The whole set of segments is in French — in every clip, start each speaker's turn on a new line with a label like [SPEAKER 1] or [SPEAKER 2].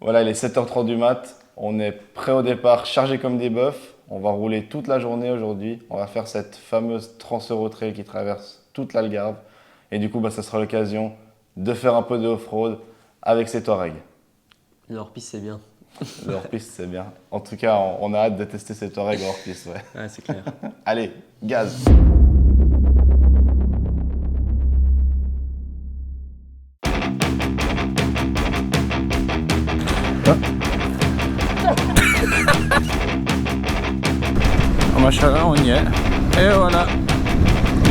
[SPEAKER 1] Voilà, il est 7h30 du mat. On est prêt au départ, chargé comme des bœufs. On va rouler toute la journée aujourd'hui. On va faire cette fameuse Trans-Euro-Trail qui traverse toute l'Algarve. Et du coup, ça sera l'occasion de faire un peu de off-road avec ces Touaregs.
[SPEAKER 2] Le hors-piste, c'est bien.
[SPEAKER 1] Le hors-piste, c'est bien. En tout cas, on a hâte de tester ces Touaregs hors-piste. Ouais.
[SPEAKER 2] Ouais, c'est clair.
[SPEAKER 1] Allez, gaz!
[SPEAKER 3] Machallah, on y est. Et voilà,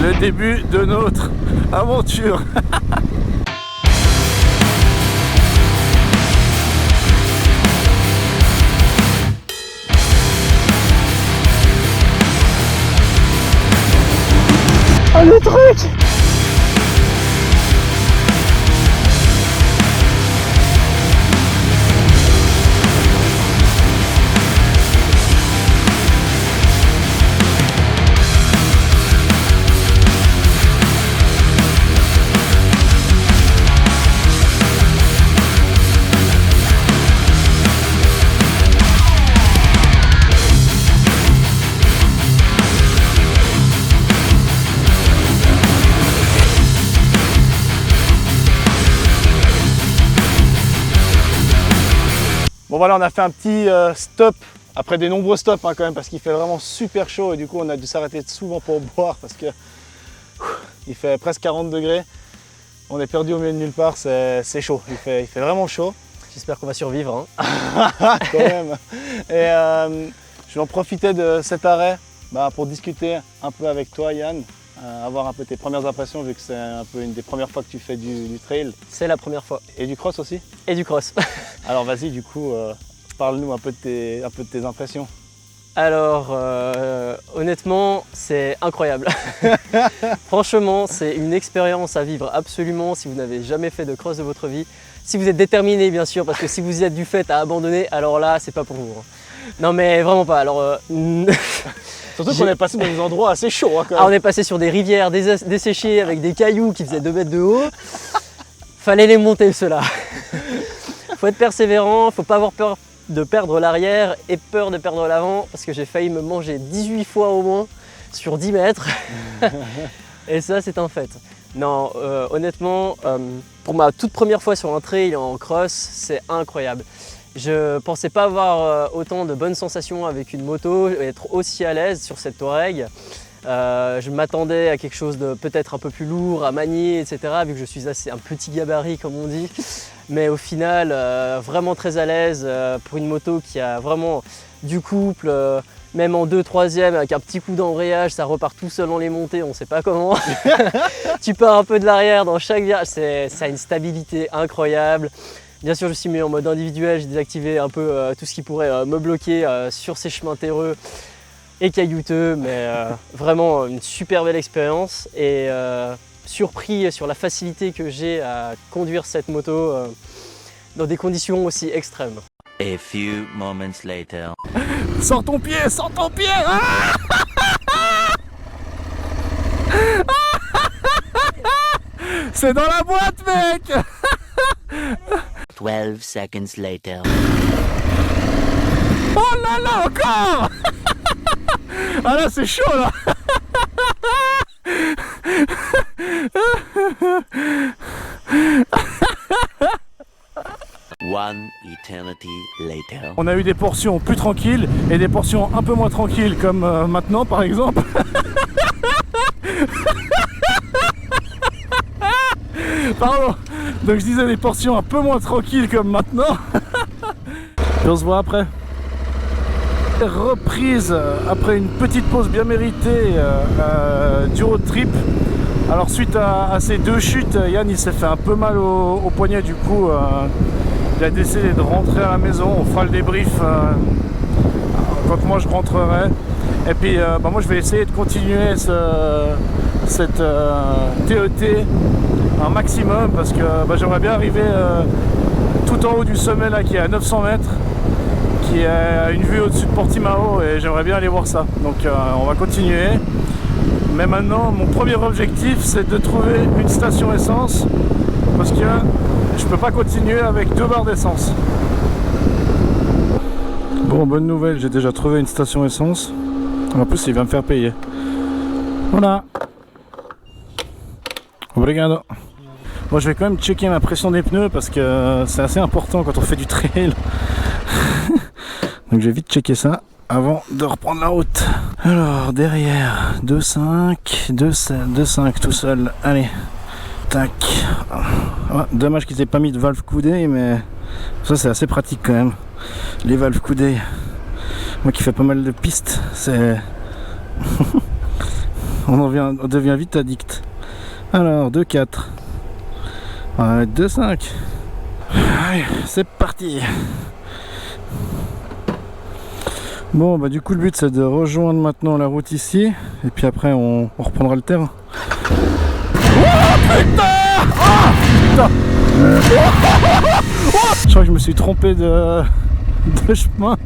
[SPEAKER 3] le début de notre aventure. Oh le truc! Bon voilà, on a fait un petit stop, après des nombreux stops quand même, parce qu'il fait vraiment super chaud et du coup on a dû s'arrêter souvent pour boire parce que il fait presque 40 degrés. On est perdu au milieu de nulle part, c'est chaud, il fait vraiment chaud.
[SPEAKER 2] J'espère qu'on va survivre. Hein.
[SPEAKER 3] Quand même. Et je vais en profiter de cet arrêt pour discuter un peu avec toi Yann, avoir un peu tes premières impressions vu que c'est un peu une des premières fois que tu fais du trail.
[SPEAKER 2] C'est la première fois.
[SPEAKER 3] Et du cross aussi?
[SPEAKER 2] Et du cross.
[SPEAKER 3] Alors vas-y, du coup, parle-nous un peu de tes impressions.
[SPEAKER 2] Alors, honnêtement, c'est incroyable. Franchement, c'est une expérience à vivre absolument si vous n'avez jamais fait de cross de votre vie. Si vous êtes déterminé, bien sûr, parce que si vous êtes du fait à abandonner, alors là, c'est pas pour vous. Hein. Non, mais vraiment pas. Alors,
[SPEAKER 3] surtout qu'on est passé dans des endroits assez chauds. Hein, quand même.
[SPEAKER 2] On est passé sur des rivières desséchées avec des cailloux qui faisaient 2 mètres de haut. Fallait les monter, ceux-là. Faut être persévérant, faut pas avoir peur de perdre l'arrière et peur de perdre l'avant parce que j'ai failli me manger 18 fois au moins sur 10 mètres. Et ça, c'est un fait. Non, honnêtement, pour ma toute première fois sur un trail en cross, c'est incroyable. Je pensais pas avoir autant de bonnes sensations avec une moto et être aussi à l'aise sur cette Touareg. Je m'attendais à quelque chose de peut-être un peu plus lourd à manier, etc. vu que je suis assez un petit gabarit comme on dit. Mais au final, vraiment très à l'aise pour une moto qui a vraiment du couple, même en 2/3e avec un petit coup d'embrayage, ça repart tout seul dans les montées, on ne sait pas comment. Tu pars un peu de l'arrière dans chaque virage, ça a une stabilité incroyable. Bien sûr, je suis mis en mode individuel, j'ai désactivé un peu tout ce qui pourrait me bloquer sur ces chemins terreux et caillouteux, mais vraiment une super belle expérience et surpris sur la facilité que j'ai à conduire cette moto dans des conditions aussi extrêmes.
[SPEAKER 4] A few moments later.
[SPEAKER 3] Sors ton pied, sors ton pied. C'est dans la boîte, mec.
[SPEAKER 4] 12 seconds later.
[SPEAKER 3] Oh là là, encore. Ah là, c'est chaud là.
[SPEAKER 4] One eternity later.
[SPEAKER 3] On a eu des portions plus tranquilles et des portions un peu moins tranquilles comme maintenant par exemple. Pardon. Donc je disais des portions un peu moins tranquilles comme maintenant. Et on se voit après. Reprise après une petite pause bien méritée du road trip. Alors suite à ces 2 chutes, Yann il s'est fait un peu mal au poignet, du coup il a décidé de rentrer à la maison. On fera le débrief quand moi je rentrerai. Et puis moi je vais essayer de continuer cette TET un maximum parce que j'aimerais bien arriver tout en haut du sommet là qui est à 900 mètres, qui a une vue au-dessus de Portimao, et j'aimerais bien aller voir ça. Donc on va continuer. Mais maintenant mon premier objectif c'est de trouver une station essence parce que je peux pas continuer avec 2 barres d'essence. Bon, bonne nouvelle, j'ai déjà trouvé une station essence. En plus, il va me faire payer. Voilà. Obrigado. Bon, je vais quand même checker ma pression des pneus parce que c'est assez important quand on fait du trail. Donc je vais vite checker ça avant de reprendre la route. Alors derrière 2,5, 2,5 tout seul. Allez, tac. Ah, dommage qu'ils aient pas mis de valve coudée, mais ça c'est assez pratique quand même. Les valves coudées. Moi qui fais pas mal de pistes, c'est on devient vite addict. Alors 2,4. On va mettre 2,5. Allez, c'est parti. Bon bah du coup le but c'est de rejoindre maintenant la route ici. Et puis après on reprendra le terrain. Oh putain! Oh putain! Je crois que je me suis trompé de chemin.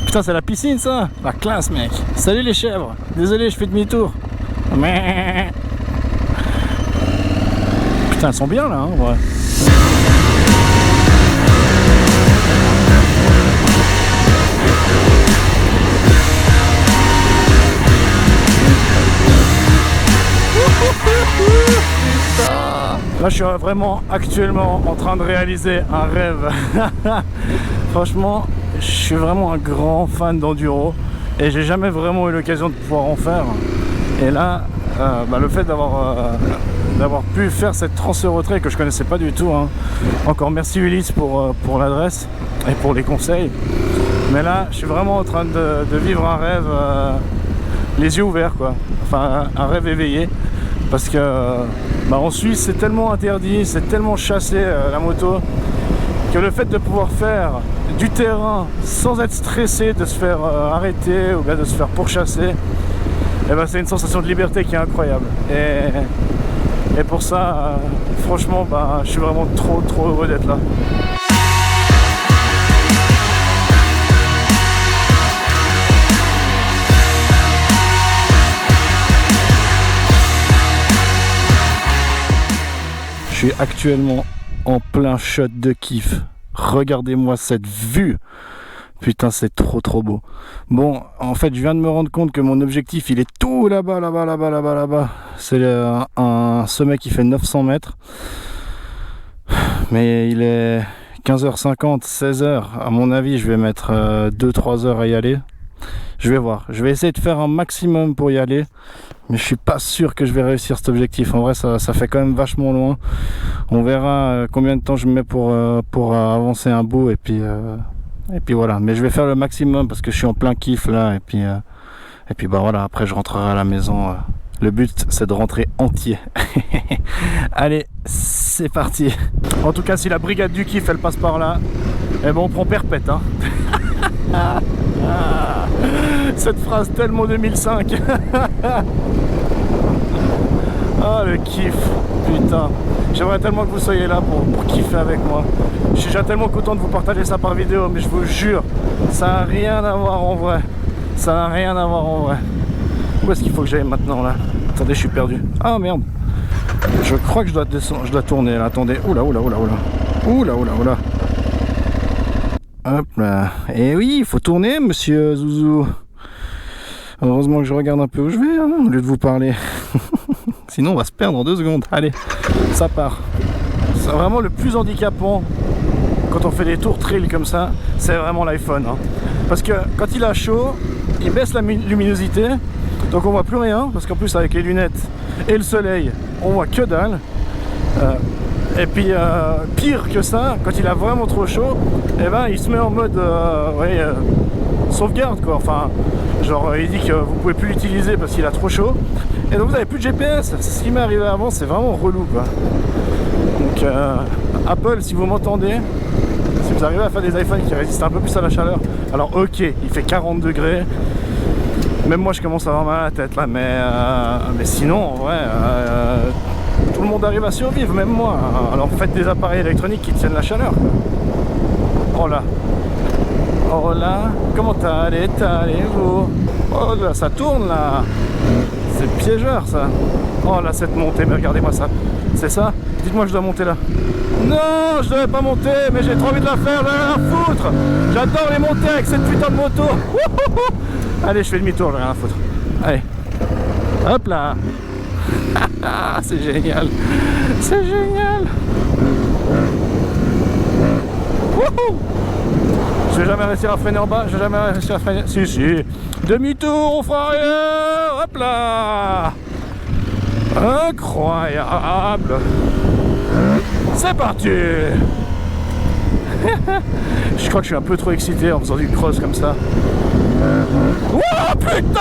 [SPEAKER 3] Putain c'est la piscine ça. La classe mec. Salut les chèvres. Désolé je fais demi-tour. Putain elles sont bien là hein, ouais. Là je suis vraiment actuellement en train de réaliser un rêve. Franchement je suis vraiment un grand fan d'enduro et j'ai jamais vraiment eu l'occasion de pouvoir en faire. Et là le fait d'avoir pu faire cette Trans-Euro-Trail que je connaissais pas du tout hein. Encore merci Ulysse pour l'adresse et pour les conseils. Mais là je suis vraiment en train de vivre un rêve les yeux ouverts quoi. Enfin un rêve éveillé. Parce que en Suisse c'est tellement interdit, c'est tellement chassé la moto, que le fait de pouvoir faire du terrain sans être stressé de se faire arrêter ou bien de se faire pourchasser, c'est une sensation de liberté qui est incroyable. Et pour ça, franchement, je suis vraiment trop heureux d'être là. Je suis actuellement en plein shot de kiff. Regardez-moi cette vue. Putain, c'est trop beau. Bon, en fait, je viens de me rendre compte que mon objectif, il est tout là-bas, là-bas. C'est un sommet qui fait 900 mètres. Mais il est 15h50, 16h. À mon avis, je vais mettre 2-3 heures à y aller. Je vais voir. Je vais essayer de faire un maximum pour y aller. Mais je suis pas sûr que je vais réussir cet objectif. En vrai, ça fait quand même vachement loin. On verra combien de temps je me mets pour avancer un bout. Et puis voilà. Mais je vais faire le maximum parce que je suis en plein kiff là. Et puis voilà. Après, je rentrerai à la maison. Le but, c'est de rentrer entier. Allez, c'est parti. En tout cas, si la brigade du kiff, elle passe par là, on prend perpète. Hein. Cette phrase tellement 2005. Ah le kiff, putain. J'aimerais tellement que vous soyez là pour kiffer avec moi. Je suis déjà tellement content de vous partager ça par vidéo, mais je vous jure, ça n'a rien à voir en vrai. Ça n'a rien à voir en vrai. Où est-ce qu'il faut que j'aille maintenant là? Attendez, je suis perdu. Ah merde. Je crois que je dois descendre, je dois tourner là. Attendez. Oula. Hop là. Et oui, il faut tourner, monsieur Zouzou. Heureusement que je regarde un peu où je vais, hein, au lieu de vous parler. Sinon, on va se perdre en 2 secondes. Allez, ça part. C'est vraiment le plus handicapant quand on fait des tours trail comme ça, c'est vraiment l'iPhone. Hein. Parce que quand il a chaud, il baisse la luminosité. Donc on voit plus rien. Parce qu'en plus, avec les lunettes et le soleil, on voit que dalle. Et puis pire que ça, quand il a vraiment trop chaud, il se met en mode sauvegarde quoi. Enfin, genre il dit que vous pouvez plus l'utiliser parce qu'il a trop chaud. Et donc vous avez plus de GPS. C'est ce qui m'est arrivé avant, c'est vraiment relou quoi. Donc Apple, si vous m'entendez, si vous arrivez à faire des iPhones qui résistent un peu plus à la chaleur, alors ok, il fait 40 degrés. Même moi je commence à avoir mal à la tête là, mais sinon en vrai tout le monde arrive à survivre, même moi. Alors faites des appareils électroniques qui tiennent la chaleur. Oh là, comment t'allez vous? Oh là, ça tourne là. C'est piégeur ça. Oh là, cette montée, mais regardez-moi ça. C'est ça? Dites-moi que je dois monter là. Non, je devais pas monter, mais j'ai trop envie de la faire, j'en ai rien à foutre. J'adore les monter avec cette putain de moto. Allez, je fais demi-tour, j'en ai rien à foutre. Allez. Hop là. C'est génial. C'est génial. Wouhou. Je vais jamais réussir à freiner en bas, je vais jamais réussir à freiner. Si, si. Demi-tour, on fera rien. Hop là. Incroyable. C'est parti. Je crois que je suis un peu trop excité en faisant du cross comme ça. Oh putain.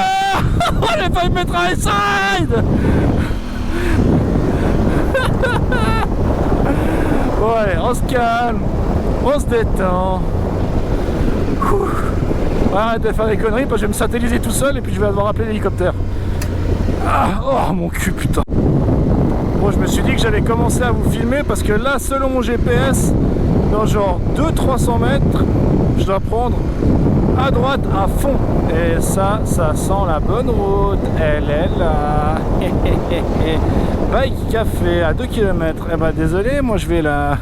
[SPEAKER 3] J'ai failli me mettre à side. Bon allez, on se calme, on se détend. Arrête de faire des conneries parce que je vais me satelliser tout seul et puis je vais devoir appeler l'hélicoptère. Ah, oh mon cul putain. Bon, je me suis dit que j'allais commencer à vous filmer parce que là, selon mon GPS, dans genre 200-300 mètres, je dois prendre à droite à fond. Et ça sent la bonne route. Elle est là. Bike café à 2 km. Eh ben désolé, moi je vais là.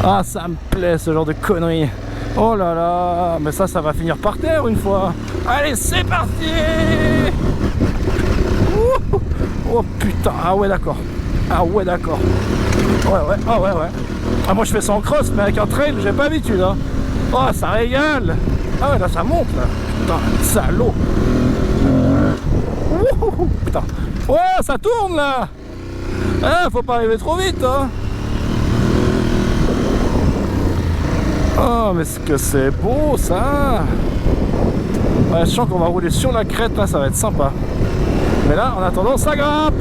[SPEAKER 3] Ah, ça me plaît ce genre de conneries. Oh là là, mais ça va finir par terre une fois. Allez, c'est parti. Ouh. Oh putain, ah ouais d'accord. Ah ouais d'accord. Ouais, ah ouais. Ah moi je fais ça en cross, mais avec un trail, j'ai pas l'habitude hein. Oh ça régale. Ah ouais là ça monte là. Putain, salaud. Ouh, putain. Ouais, ça tourne là. Ah, faut pas arriver trop vite hein. Oh mais ce que c'est beau ça. Ouais, je sens qu'on va rouler sur la crête là, ça va être sympa. Mais là en attendant ça grimpe.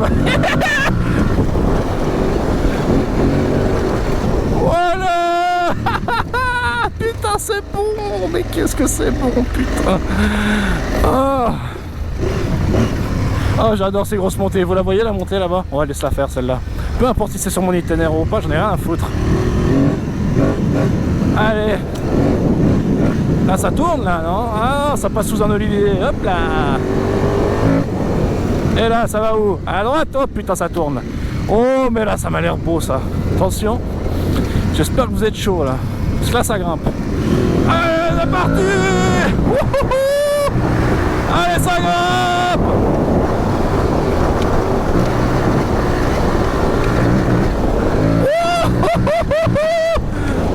[SPEAKER 3] Voilà. Putain c'est bon. Mais qu'est-ce que c'est bon putain. Oh, oh j'adore ces grosses montées. Vous la voyez la montée là-bas? On va laisser la faire celle-là. Peu importe si c'est sur mon itinéraire ou pas, j'en ai rien à foutre. Allez. Là ça tourne là, non? Ah, ça passe sous un olivier. Hop là. Et là ça va où? À droite? Oh putain ça tourne. Oh mais là ça m'a l'air beau ça. Attention. J'espère que vous êtes chaud là. Parce que là ça grimpe. Allez c'est parti. Allez ça grimpe.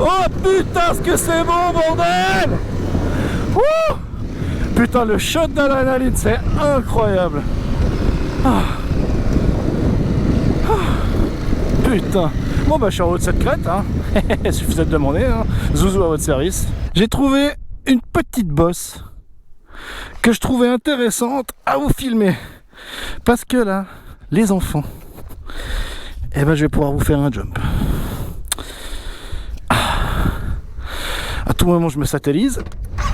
[SPEAKER 3] Oh putain ce que c'est bon bordel. Putain le shot d'adrénaline c'est incroyable. Putain. Bon bah je suis en haut de cette crête hein. Suffisait de demander hein. Zouzou à votre service. J'ai trouvé une petite bosse que je trouvais intéressante à vous filmer. Parce que là, les enfants, eh ben je vais pouvoir vous faire un jump. À tout moment je me satellise.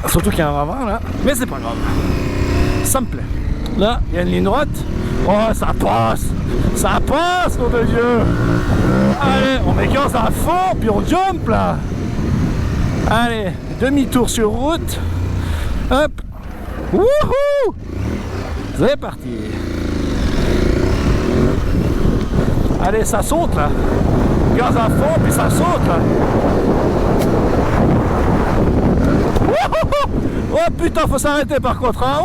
[SPEAKER 3] Surtout qu'il y a un ravin là. Mais c'est pas grave. Ça me plaît. Là, il y a une ligne droite. Oh, ça passe. Ça passe, nom de Dieu. Allez, on met 15 à fond, puis on jump là. Allez, demi-tour sur route. Hop. Wouhou. C'est parti. Allez, ça saute là. 15 à fond, puis ça saute là. Oh putain, faut s'arrêter par contre hein.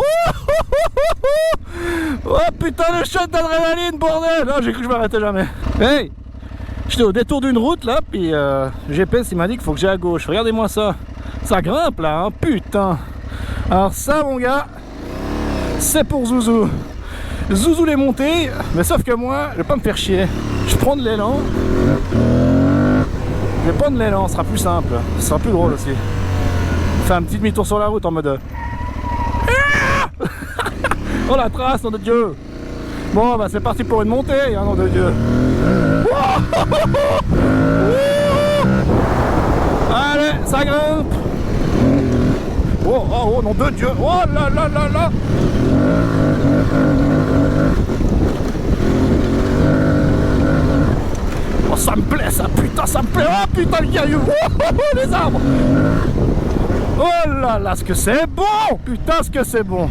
[SPEAKER 3] Oh putain, le shot d'adrénaline, bordel. Oh, j'ai cru que je m'arrêtais jamais. Hey, j'étais au détour d'une route là, puis GPS il m'a dit qu'il faut que j'aille à gauche. Regardez-moi ça. Ça grimpe là, hein, putain. Alors ça mon gars, c'est pour Zouzou. Zouzou les montées, mais sauf que moi, je vais pas me faire chier. Je prends de l'élan. Je vais prendre l'élan, ce sera plus simple. Ce sera plus drôle aussi. Faire un petit demi-tour sur la route en mode... Oh la trace, nom de Dieu. Bon bah c'est parti pour une montée, hein, nom de Dieu. Allez, ça grimpe. Oh, oh, oh, nom de Dieu. Oh là là là là. Oh ça me plaît ça, putain ça me plaît. Oh putain le caillou. Oh, les arbres. Oh là là, ce que c'est bon. Putain ce que c'est bon.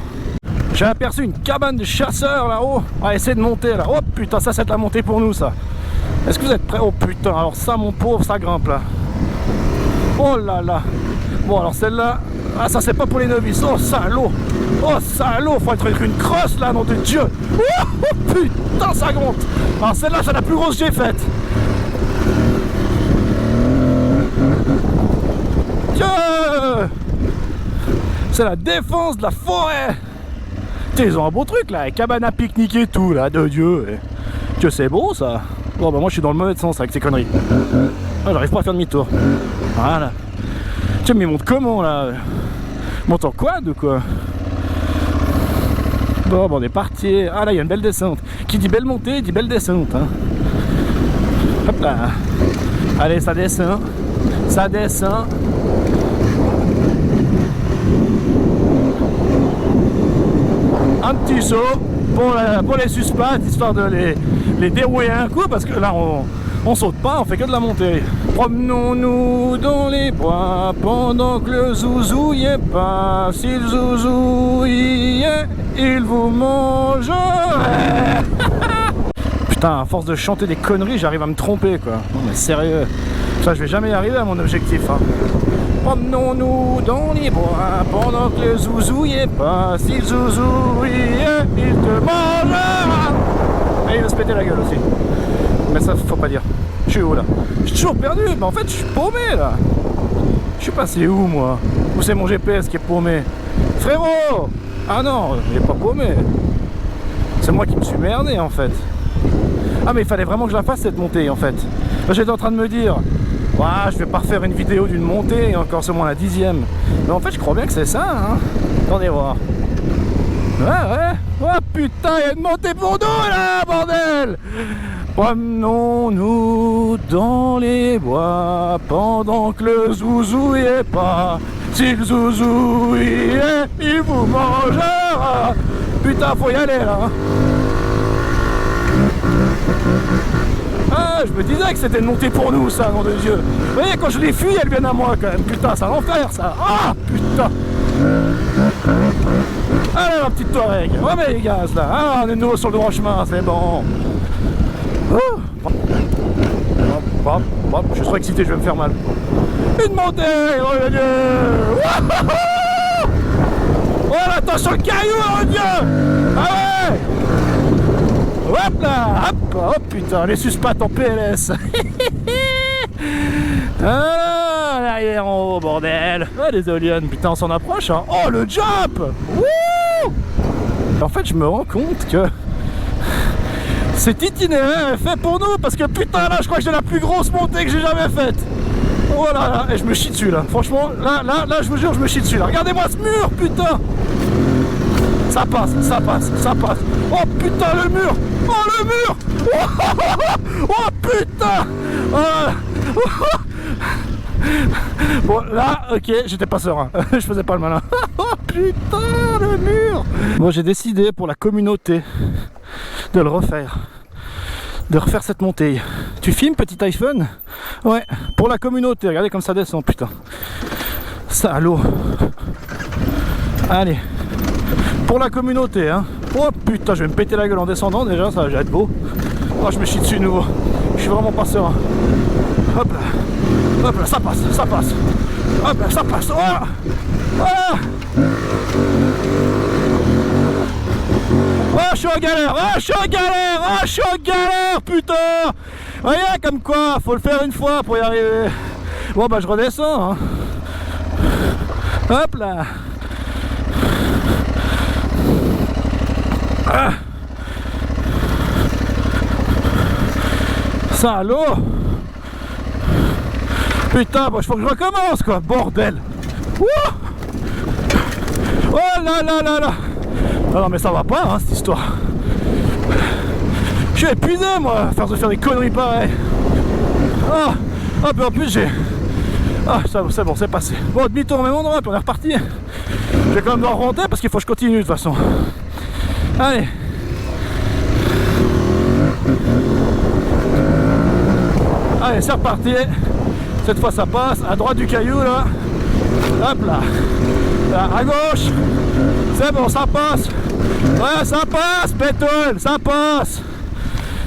[SPEAKER 3] J'ai aperçu une cabane de chasseurs là-haut. On va essayer de monter là. Oh putain, ça c'est la montée pour nous ça. Est-ce que vous êtes prêts? Oh putain, alors ça mon pauvre, ça grimpe là. Oh là là. Bon alors celle-là, ah ça c'est pas pour les novices. Oh salaud. Oh salaud, faut être une crosse là, nom de Dieu. Oh putain, ça gronde. Alors celle-là c'est la plus grosse que j'ai faite. Dieu. C'est la défense de la forêt. Tiens, ils ont un beau truc là, cabane à pique-nique et tout là, de Dieu. Que c'est beau ça. Bon bah moi je suis dans le mauvais sens avec ces conneries. Ah, j'arrive pas à faire demi-tour. Voilà. Tiens mais il monte comment là? Il monte en quad ou quoi? Bon bah on est parti. Ah là il y a une belle descente. Qui dit belle montée dit belle descente hein. Hop là. Allez ça descend. Ça descend. Un petit saut pour les suspects, histoire de les dérouiller un coup, parce que là on saute pas, on fait que de la montée. Promenons-nous dans les bois pendant que le zouzou y est pas. Si le zouzou y est, il vous mange. Putain, à force de chanter des conneries, j'arrive à me tromper quoi. Non mais sérieux, ça je vais jamais y arriver à mon objectif hein. Promenons-nous dans les bois pendant que le zouzou y est pas. Si le zouzou y est, il te mangera. Et il va se péter la gueule aussi. Mais ça faut pas dire. Je suis où là? Je suis toujours perdu, mais en fait je suis paumé là. Je suis passé où moi? Ou c'est mon GPS qui est paumé? Frérot! Ah non, il est pas paumé. C'est moi qui me suis merdé en fait. Ah mais il fallait vraiment que je la fasse cette montée en fait. Là j'étais en train de me dire, ouais, je vais pas refaire une vidéo d'une montée, et encore seulement la 10e. Mais en fait je crois bien que c'est ça hein. Attendez voir. Ouais. Oh putain, il y a une montée pour nous là, bordel! Promenons-nous dans les bois pendant que le zouzou y est pas. Si le zouzou y est, il vous mangera. Putain, faut y aller là. Ah, je me disais que c'était une montée pour nous ça, nom de Dieu. Vous voyez, quand je les fuis, elles viennent à moi quand même. Putain, c'est un enfer ça. Ah, putain. Allez, ma petite Touareg, remets les gaz là. Ah, on est de nouveau sur le droit chemin, c'est bon. Je suis trop excité, je vais me faire mal. Une montée, oh mon Dieu. Oh là, attention le caillou, oh mon Dieu. Ah ouais. Hop là, hop, oh putain, les suspects en PLS. Ah, derrière en haut, bordel. Ah, les éoliennes, putain, on s'en approche, hein. Oh, le jump. Wouh. En fait, je me rends compte que cet itinéraire est fait pour nous, parce que putain, là, je crois que j'ai la plus grosse montée que j'ai jamais faite. Oh là là, et je me chie dessus, là. Franchement, là, je vous jure, je me chie dessus, là. Regardez-moi ce mur, putain. Ça passe. Oh putain, le mur. Oh le mur. Oh putain. Bon là, ok, j'étais pas serein. Je faisais pas le malin. Oh putain, le mur. Bon, j'ai décidé pour la communauté de le refaire. De refaire cette montée. Tu filmes, petit iPhone? Ouais, pour la communauté. Regardez comme ça descend, putain. Salaud. Allez. Pour la communauté, hein. Oh putain, je vais me péter la gueule en descendant déjà, ça va être beau. Oh, je me chie dessus de nouveau. Je suis vraiment pas serein. Hop là, ça passe. Hop là, ça passe. Voilà. Voilà. Oh, je suis en galère, putain. Voyez, comme quoi, faut le faire une fois pour y arriver. Bon, bah, je redescends, hein. Hop là. Ah. Salaud. Putain, bon, faut que je recommence quoi, bordel. Ouh. Oh là là. Non mais ça va pas hein, cette histoire. Je suis épuisé moi, à faire des conneries pareilles. Ah, mais en plus j'ai... Ah, c'est bon, c'est passé. Bon, demi-tour au même endroit, puis on est reparti. Je vais quand même devoir remonter parce qu'il faut que je continue de toute façon. Allez. Allez, c'est reparti. Cette fois ça passe, à droite du caillou là. Hop là. Là, à gauche. C'est bon, ça passe. Ouais, ça passe, pétole, ça passe.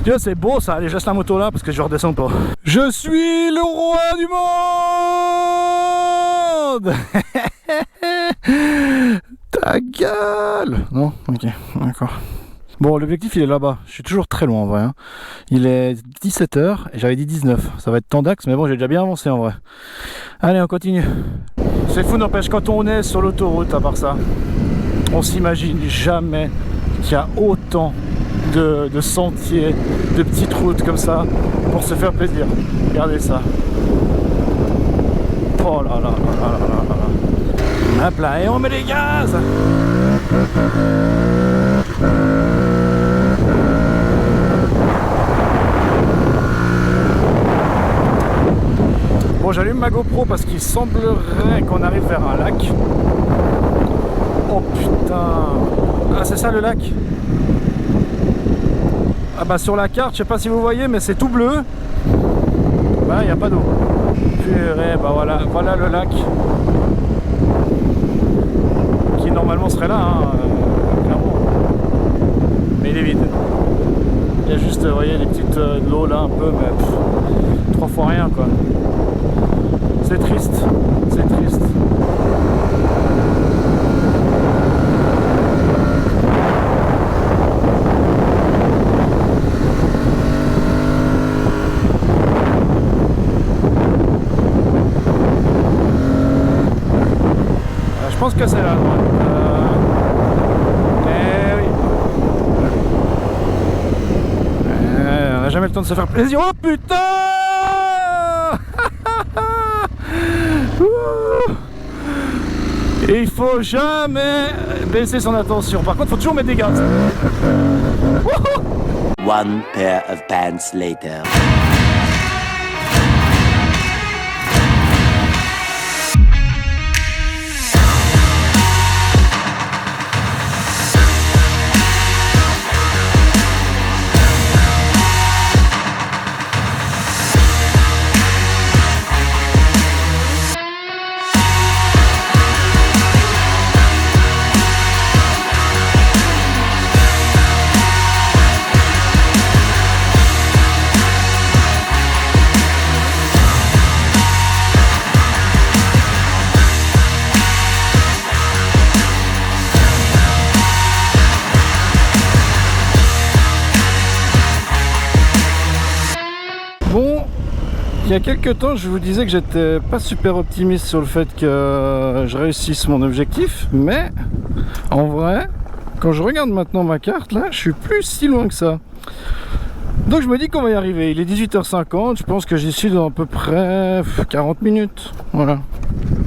[SPEAKER 3] Dieu, c'est beau ça. Allez, je laisse la moto là parce que je redescends pas. Je suis le roi du monde. Ta gueule. Non, ok, d'accord. Bon, l'objectif il est là-bas. Je suis toujours très loin en vrai. Hein. Il est 17h et j'avais dit 19. Ça va être temps d'axe, mais bon, j'ai déjà bien avancé en vrai. Allez, on continue. C'est fou, n'empêche, quand on est sur l'autoroute, à part ça, on s'imagine jamais qu'il y a autant de sentiers, de petites routes comme ça pour se faire plaisir. Regardez ça. Oh là là là là là là là. Hop là, et on met les gaz. Bon, j'allume ma GoPro parce qu'il semblerait qu'on arrive vers un lac. Oh putain. Ah, c'est ça le lac? Ah bah sur la carte, je sais pas si vous voyez, mais c'est tout bleu. Bah il n'y a pas d'eau. Purée, bah voilà, voilà le lac. Qui normalement serait là, hein, clairement. Mais il est vide. Il y a juste, vous voyez, les petites de l'eau là un peu, mais 3 fois rien quoi. C'est triste, c'est triste. Je pense que c'est là. Eh oui. On n'a jamais le temps de se faire plaisir. Oh putain. Et il faut jamais baisser son attention. Par contre, il faut toujours mettre des gaz.
[SPEAKER 4] One pair of pants later.
[SPEAKER 3] Bon, il y a quelques temps, je vous disais que j'étais pas super optimiste sur le fait que je réussisse mon objectif, mais en vrai, quand je regarde maintenant ma carte, là, je suis plus si loin que ça. Donc je me dis qu'on va y arriver. Il est 18h50, je pense que j'y suis dans à peu près 40 minutes. Voilà.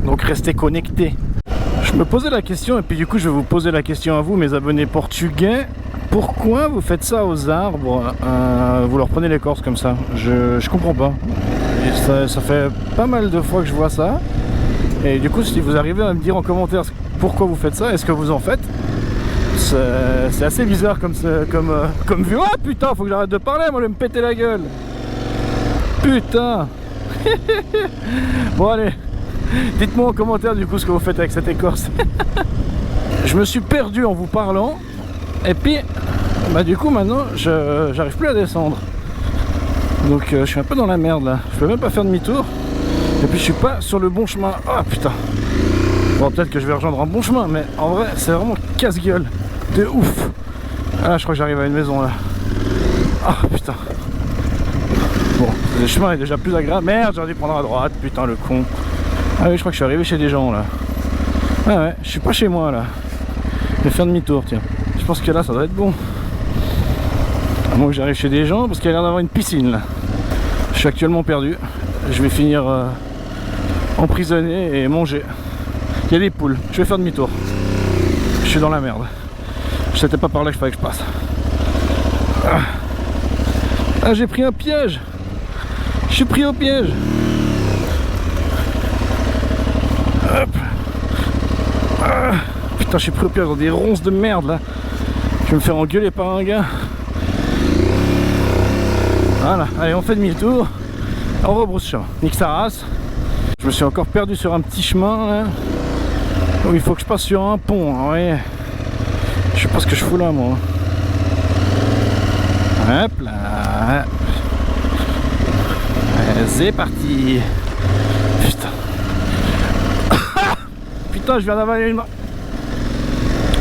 [SPEAKER 3] Donc restez connectés. Je me posais la question, et puis du coup je vais vous poser la question à vous, mes abonnés portugais. Pourquoi vous faites ça aux arbres, vous leur prenez l'écorce comme ça? Je comprends pas. Et ça fait pas mal de fois que je vois ça. Et du coup, si vous arrivez à me dire en commentaire pourquoi vous faites ça, est-ce que vous en faites? C'est assez bizarre comme vue. Oh putain, faut que j'arrête de parler, moi je vais me péter la gueule. Putain. Bon allez, dites-moi en commentaire du coup ce que vous faites avec cette écorce. Je me suis perdu en vous parlant. Et puis, bah du coup maintenant, j'arrive plus à descendre. Donc je suis un peu dans la merde là. Je peux même pas faire demi-tour. Et puis je suis pas sur le bon chemin. Ah putain. Bon, peut-être que je vais rejoindre un bon chemin, mais en vrai, c'est vraiment casse-gueule. De ouf. Ah là, je crois que j'arrive à une maison là. Ah putain. Bon, le chemin est déjà plus agréable. Merde, j'aurais dû prendre à droite. Putain, le con. Ah oui, je crois que je suis arrivé chez des gens là. Ah ouais, je suis pas chez moi là. Je vais faire demi-tour, tiens. Je pense que là ça doit être bon. À moins que j'arrive chez des gens parce qu'il y a l'air d'avoir une piscine là. Je suis actuellement perdu. Je vais finir emprisonné et manger. Il y a des poules. Je vais faire demi-tour. Je suis dans la merde. C'était pas par là qu'il fallait que je passe. Ah, j'ai pris un piège. Je suis pris au piège. Hop. Ah. Putain, je suis pris au piège dans des ronces de merde là. Je vais me faire engueuler par un gars. Voilà, allez, on fait demi-tour. On rebrousse chemin. Nique sa race. Je me suis encore perdu sur un petit chemin là. Oh, il faut que je passe sur un pont, hein, ouais. Je sais pas ce que je fous là, moi. Hop là. C'est parti. Putain. Putain, je viens d'avaler une...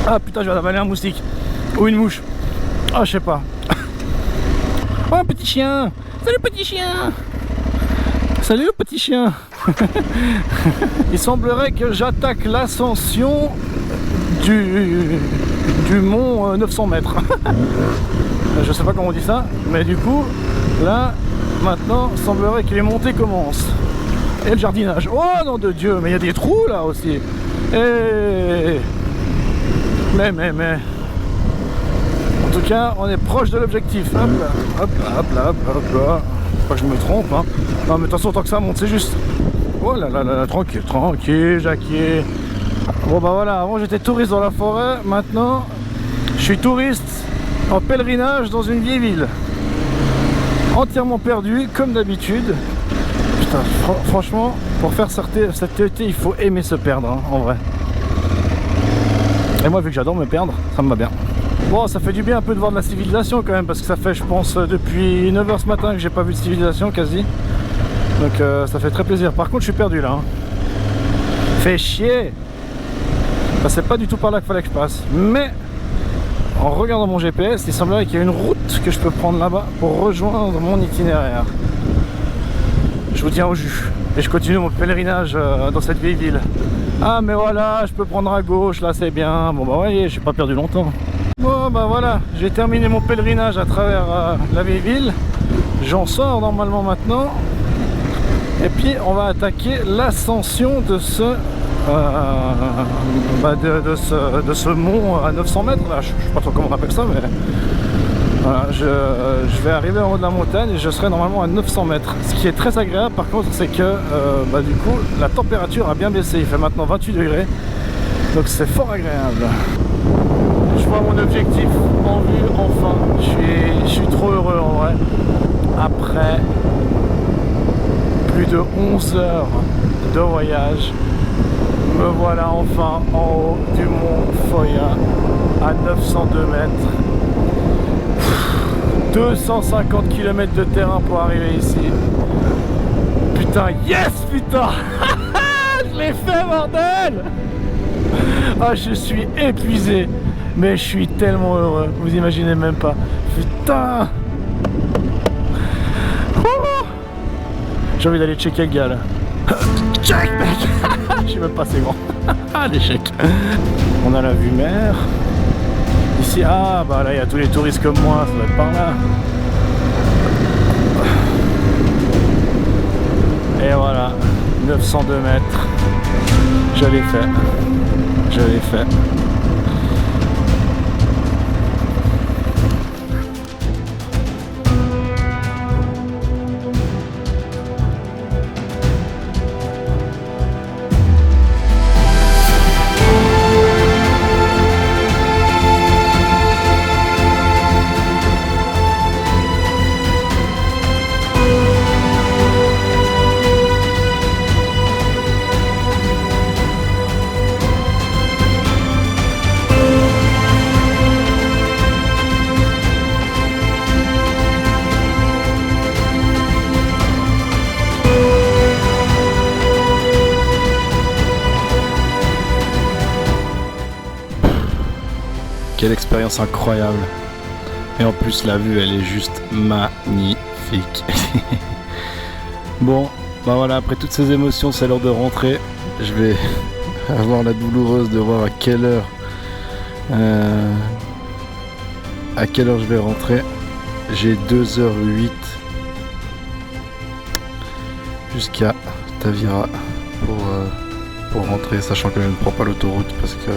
[SPEAKER 3] Ah putain, je viens d'avaler un moustique. Ou une mouche. Ah, je sais pas. Oh, un petit chien. Salut, petit chien. Salut, petit chien. Il semblerait que j'attaque l'ascension du mont 900 mètres. Je sais pas comment on dit ça, mais du coup, là, maintenant, il semblerait que les montées commencent. Et le jardinage. Oh nom de Dieu, mais il y a des trous là aussi. Et... Mais. En tout cas, on est proche de l'objectif. Hop là, hop là, hop là, hop là. Faut pas que je me trompe, hein. Non, mais de toute façon, tant que ça monte, c'est juste. Oh là là, tranquille, Jackie. Bon bah voilà, avant j'étais touriste dans la forêt, maintenant je suis touriste en pèlerinage dans une vieille ville. Entièrement perdu, comme d'habitude. Putain, franchement, pour faire cet été, il faut aimer se perdre, hein, en vrai. Et moi, vu que j'adore me perdre, ça me va bien. Bon, ça fait du bien un peu de voir de la civilisation quand même, parce que ça fait, je pense, depuis 9 h ce matin que j'ai pas vu de civilisation quasi. Donc ça fait très plaisir. Par contre, je suis perdu là. Hein. Fait chier. Bah, c'est pas du tout par là qu'il fallait que je passe. Mais en regardant mon GPS, il semblerait qu'il y a une route que je peux prendre là-bas pour rejoindre mon itinéraire. Je vous tiens au jus. Et je continue mon pèlerinage dans cette vieille ville. Ah mais voilà, je peux prendre à gauche, là c'est bien. Bon bah voyez, je suis pas perdu longtemps. Bon bah voilà, j'ai terminé mon pèlerinage à travers la vieille ville. J'en sors normalement maintenant. Et puis on va attaquer l'ascension de ce de ce mont à 900 mètres là. Je sais pas trop comment on appelle ça, mais voilà, je vais arriver en haut de la montagne et je serai normalement à 900 mètres. Ce qui est très agréable par contre, c'est que du coup la température a bien baissé. Il fait maintenant 28 degrés, donc c'est fort agréable. Je vois mon objectif en vue enfin. Je suis trop heureux en vrai. Après plus de 11 heures de voyage, me voilà enfin en haut du mont Foya à 902 mètres. 250 km de terrain pour arriver ici. Putain, yes putain. Je l'ai fait, bordel. Ah, je suis épuisé, mais je suis tellement heureux, vous imaginez même pas. Putain. J'ai envie d'aller checker le gars là. Check mec. Je suis même pas assez grand. Ah l'échec. On a la vue mer. Ici, ah bah là il y a tous les touristes comme moi, ça doit être par là. Et voilà, 902 mètres. Je l'ai fait. Je l'ai fait. Quelle expérience incroyable. Et en plus la vue elle est juste magnifique. Bon, bah voilà, après toutes ces émotions c'est l'heure de rentrer. Je vais avoir la douloureuse de voir à quelle heure je vais rentrer. J'ai 2h08 jusqu'à Tavira pour rentrer, sachant que je ne prends pas l'autoroute parce que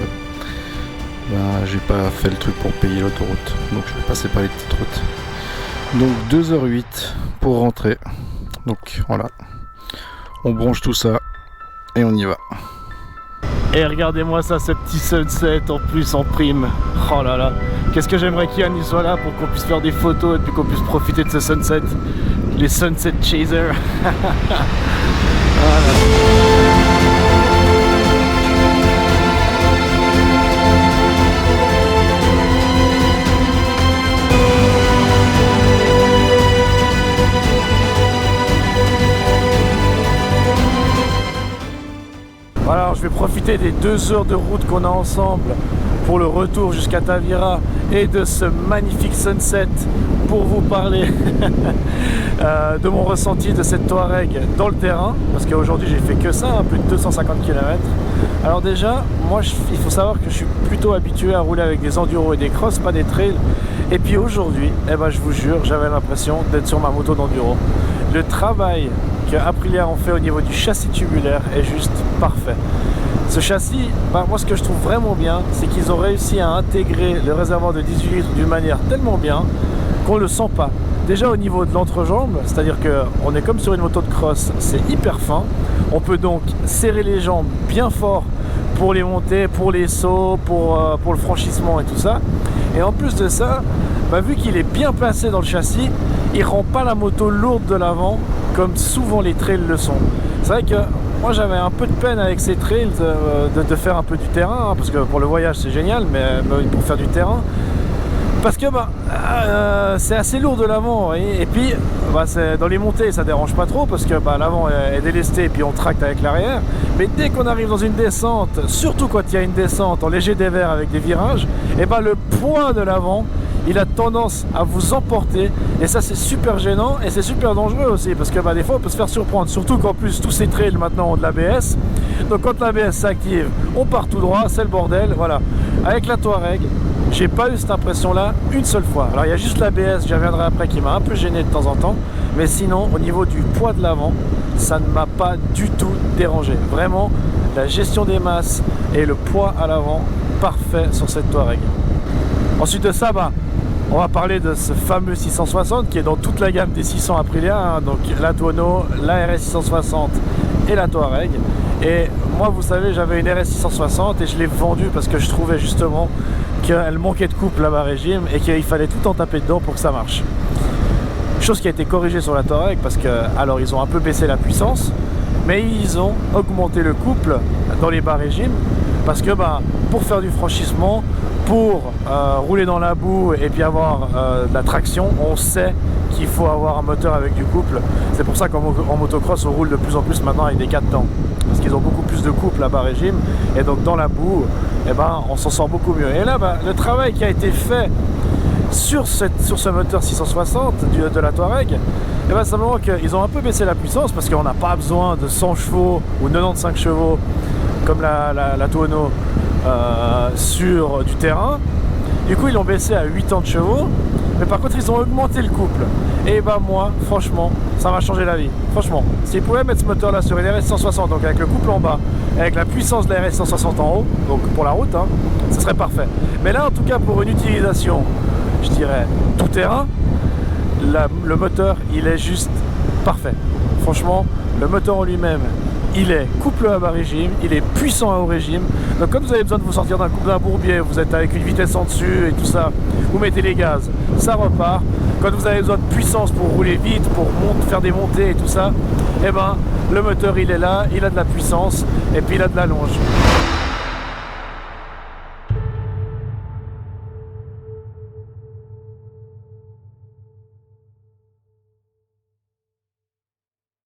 [SPEAKER 3] j'ai pas fait le truc pour payer l'autoroute, donc je vais passer par les petites routes. Donc 2h08 pour rentrer. Donc voilà, on branche tout ça et on y va. Et regardez-moi ça, ce petit sunset en plus en prime. Oh là là, qu'est-ce que j'aimerais qu'Yann soit là pour qu'on puisse faire des photos et puis qu'on puisse profiter de ce sunset. Les sunset chasers. Voilà. Voilà, alors je vais profiter des 2 heures de route qu'on a ensemble pour le retour jusqu'à Tavira et de ce magnifique sunset pour vous parler de mon ressenti de cette Touareg dans le terrain, parce qu'aujourd'hui j'ai fait que ça, plus de 250 km. Alors déjà, moi il faut savoir que je suis plutôt habitué à rouler avec des enduros et des crosses, pas des trails. Et puis aujourd'hui, eh ben, je vous jure, j'avais l'impression d'être sur ma moto d'enduro. Le travail que Aprilia ont fait au niveau du châssis tubulaire est juste parfait. Ce châssis, bah, moi ce que je trouve vraiment bien, c'est qu'ils ont réussi à intégrer le réservoir de 18 litres d'une manière tellement bien qu'on ne le sent pas. Déjà au niveau de l'entrejambe, c'est-à-dire qu'on est comme sur une moto de cross, c'est hyper fin. On peut donc serrer les jambes bien fort pour les montées, pour les sauts, pour le franchissement et tout ça. Et en plus de ça, bah, vu qu'il est bien placé dans le châssis, il rend pas la moto lourde de l'avant comme souvent les trails le sont. C'est vrai que moi j'avais un peu de peine avec ces trails de faire un peu du terrain, hein, parce que pour le voyage c'est génial, mais pour faire du terrain, parce que bah, c'est assez lourd de l'avant, et puis bah, dans les montées ça dérange pas trop, parce que bah, l'avant est délesté et puis on tracte avec l'arrière. Mais dès qu'on arrive dans une descente, surtout quand il y a une descente en léger dévers avec des virages, et bah, le poids de l'avant il a tendance à vous emporter, et ça c'est super gênant et c'est super dangereux aussi, parce que bah, des fois on peut se faire surprendre, surtout qu'en plus tous ces trails maintenant ont de l'ABS. Donc quand l'ABS s'active, on part tout droit, c'est le bordel. Voilà. Avec la Touareg, j'ai pas eu cette impression là une seule fois. Alors il y a juste l'ABS, j'y reviendrai après, qui m'a un peu gêné de temps en temps, mais sinon au niveau du poids de l'avant, ça ne m'a pas du tout dérangé. Vraiment, la gestion des masses et le poids à l'avant, parfait sur cette Touareg. Ensuite de ça, bah, on va parler de ce fameux 660 qui est dans toute la gamme des 600 Aprilia, hein, donc la Tuono, la RS 660 et la Touareg. Et moi, vous savez, j'avais une RS 660 et je l'ai vendue parce que je trouvais justement qu'elle manquait de couple là-bas régime et qu'il fallait tout en taper dedans pour que ça marche. Chose qui a été corrigée sur la Touareg, parce que alors ils ont un peu baissé la puissance, mais ils ont augmenté le couple dans les bas régimes, parce que bah, pour faire du franchissement, pour rouler dans la boue et puis avoir de la traction, on sait qu'il faut avoir un moteur avec du couple. C'est pour ça qu'en motocross on roule de plus en plus maintenant avec des 4 temps, parce qu'ils ont beaucoup plus de couple à bas régime, et donc dans la boue, eh ben, on s'en sort beaucoup mieux. Et là, bah, le travail qui a été fait sur ce moteur 660 de la Touareg, eh ben, simplement qu'ils ont un peu baissé la puissance, parce qu'on n'a pas besoin de 100 chevaux ou 95 chevaux comme la Tuono sur du terrain. Du coup ils l'ont baissé à 80 chevaux, mais par contre ils ont augmenté le couple, et bah moi franchement ça m'a changé la vie. Franchement, s'ils pouvaient mettre ce moteur là sur une RS 160, donc avec le couple en bas, avec la puissance de la RS 160 en haut, donc pour la route, hein, ce serait parfait. Mais là en tout cas pour une utilisation, je dirais tout terrain, le moteur il est juste parfait. Franchement, le moteur en lui-même, il est couple à bas régime, il est puissant à haut régime. Donc quand vous avez besoin de vous sortir d'un bourbier, vous êtes avec une vitesse en dessus et tout ça, vous mettez les gaz, ça repart. Quand vous avez besoin de puissance pour rouler vite, pour faire des montées et tout ça, eh ben le moteur il est là, il a de la puissance et puis il a de la longe.